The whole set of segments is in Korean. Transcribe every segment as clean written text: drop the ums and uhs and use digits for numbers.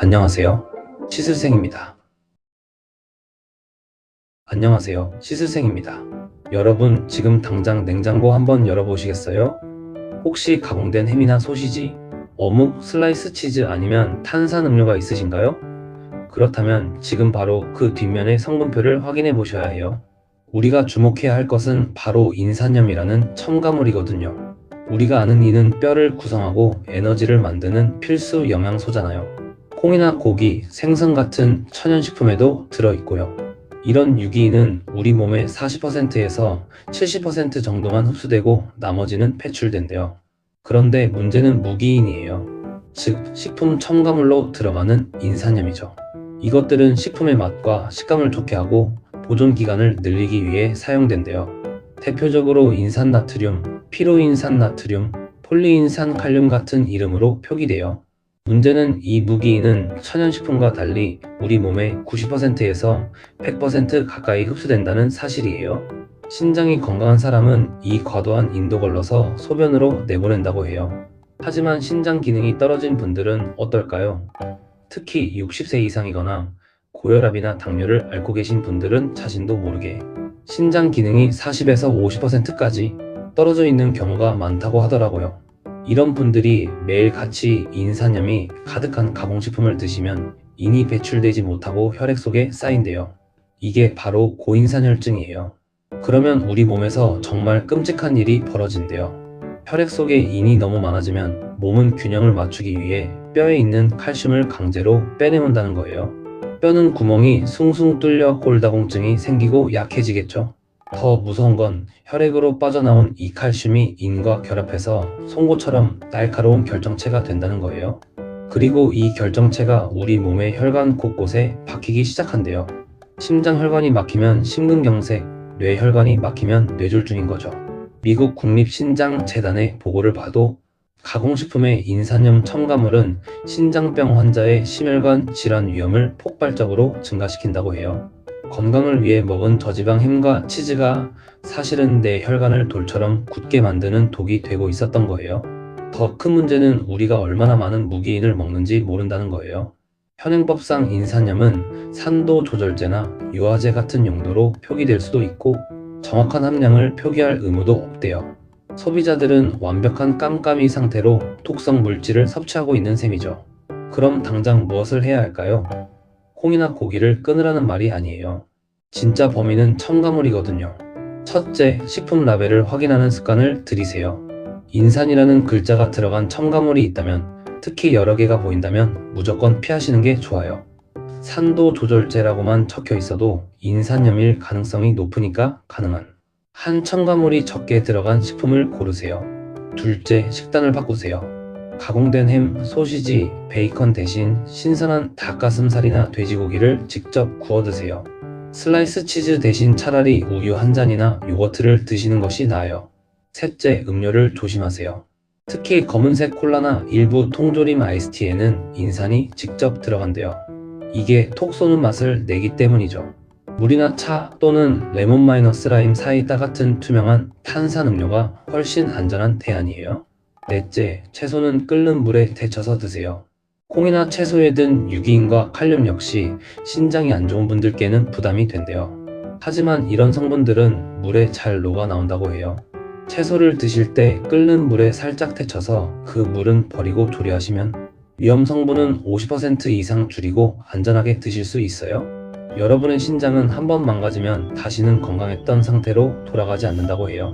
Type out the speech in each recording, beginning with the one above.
안녕하세요. 시슬생입니다. 안녕하세요. 시슬생입니다. 여러분, 지금 당장 냉장고 한번 열어보시겠어요? 혹시 가공된 햄이나 소시지, 어묵, 슬라이스 치즈 아니면 탄산음료가 있으신가요? 그렇다면 지금 바로 그 뒷면의 성분표를 확인해 보셔야 해요. 우리가 주목해야 할 것은 바로 인산염이라는 첨가물이거든요. 우리가 아는 이는 뼈를 구성하고 에너지를 만드는 필수 영양소잖아요. 콩이나 고기, 생선 같은 천연식품에도 들어있고요. 이런 유기인은 우리 몸의 40%에서 70% 정도만 흡수되고 나머지는 배출된대요. 그런데 문제는 무기인이에요. 즉, 식품 첨가물로 들어가는 인산염이죠. 이것들은 식품의 맛과 식감을 좋게 하고 보존 기간을 늘리기 위해 사용된대요. 대표적으로 인산나트륨, 피로인산나트륨, 폴리인산칼륨 같은 이름으로 표기돼요. 문제는 이 무기인은 천연식품과 달리 우리 몸의 90%에서 100% 가까이 흡수된다는 사실이에요. 신장이 건강한 사람은 이 과도한 인도 걸러서 소변으로 내보낸다고 해요. 하지만 신장 기능이 떨어진 분들은 어떨까요? 특히 60세 이상이거나 고혈압이나 당뇨를 앓고 계신 분들은 자신도 모르게 신장 기능이 40에서 50%까지 떨어져 있는 경우가 많다고 하더라고요. 이런 분들이 매일같이 인산염이 가득한 가공식품을 드시면 인이 배출되지 못하고 혈액 속에 쌓인대요. 이게 바로 고인산혈증이에요. 그러면 우리 몸에서 정말 끔찍한 일이 벌어진대요. 혈액 속에 인이 너무 많아지면 몸은 균형을 맞추기 위해 뼈에 있는 칼슘을 강제로 빼내온다는 거예요. 뼈는 구멍이 숭숭 뚫려 골다공증이 생기고 약해지겠죠. 더 무서운 건 혈액으로 빠져나온 이 칼슘이 인과 결합해서 송곳처럼 날카로운 결정체가 된다는 거예요. 그리고 이 결정체가 우리 몸의 혈관 곳곳에 박히기 시작한대요. 심장혈관이 막히면 심근경색, 뇌혈관이 막히면 뇌졸중인 거죠. 미국 국립신장재단의 보고를 봐도 가공식품의 인산염 첨가물은 신장병 환자의 심혈관 질환 위험을 폭발적으로 증가시킨다고 해요. 건강을 위해 먹은 저지방 햄과 치즈가 사실은 내 혈관을 돌처럼 굳게 만드는 독이 되고 있었던 거예요. 더 큰 문제는 우리가 얼마나 많은 무기인을 먹는지 모른다는 거예요. 현행법상 인산염은 산도 조절제나 유화제 같은 용도로 표기될 수도 있고 정확한 함량을 표기할 의무도 없대요. 소비자들은 완벽한 깜깜이 상태로 독성 물질을 섭취하고 있는 셈이죠. 그럼 당장 무엇을 해야 할까요? 콩이나 고기를 끊으라는 말이 아니에요. 진짜 범인은 첨가물이거든요. 첫째, 식품 라벨을 확인하는 습관을 들이세요. 인산이라는 글자가 들어간 첨가물이 있다면, 특히 여러 개가 보인다면 무조건 피하시는 게 좋아요. 산도 조절제라고만 적혀 있어도 인산염일 가능성이 높으니까 가능한 한 첨가물이 적게 들어간 식품을 고르세요. 둘째, 식단을 바꾸세요. 가공된 햄, 소시지, 베이컨 대신 신선한 닭가슴살이나 돼지고기를 직접 구워 드세요. 슬라이스 치즈 대신 차라리 우유 한 잔이나 요거트를 드시는 것이 나아요. 셋째, 음료를 조심하세요. 특히 검은색 콜라나 일부 통조림 아이스티에는 인산이 직접 들어간대요. 이게 톡 쏘는 맛을 내기 때문이죠. 물이나 차 또는 레몬 마이너스 라임 사이다 같은 투명한 탄산음료가 훨씬 안전한 대안이에요. 넷째, 채소는 끓는 물에 데쳐서 드세요. 콩이나 채소에 든 유기인과 칼륨 역시 신장이 안 좋은 분들께는 부담이 된대요. 하지만 이런 성분들은 물에 잘 녹아 나온다고 해요. 채소를 드실 때 끓는 물에 살짝 데쳐서 그 물은 버리고 조리하시면 위험 성분은 50% 이상 줄이고 안전하게 드실 수 있어요. 여러분의 신장은 한번 망가지면 다시는 건강했던 상태로 돌아가지 않는다고 해요.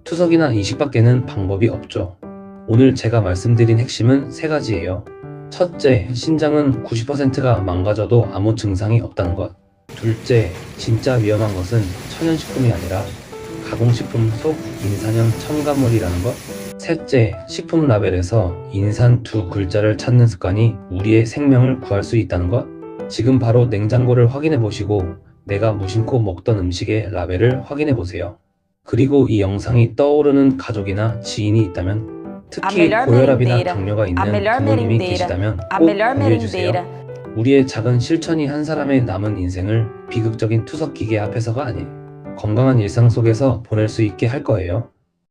투석이나 이식밖에는 방법이 없죠. 오늘 제가 말씀드린 핵심은 세 가지예요. 첫째, 신장은 90%가 망가져도 아무 증상이 없다는 것. 둘째, 진짜 위험한 것은 천연식품이 아니라 가공식품 속 인산염 첨가물이라는 것. 셋째, 식품 라벨에서 인산 두 글자를 찾는 습관이 우리의 생명을 구할 수 있다는 것. 지금 바로 냉장고를 확인해 보시고 내가 무심코 먹던 음식의 라벨을 확인해 보세요. 그리고 이 영상이 떠오르는 가족이나 지인이 있다면, 특히 고혈압이나 당뇨가 있는 부모님이 계시다면 꼭 공유해주세요. 우리의 작은 실천이 한 사람의 남은 인생을 비극적인 투석 기계 앞에서가 아닌 건강한 일상 속에서 보낼 수 있게 할 거예요.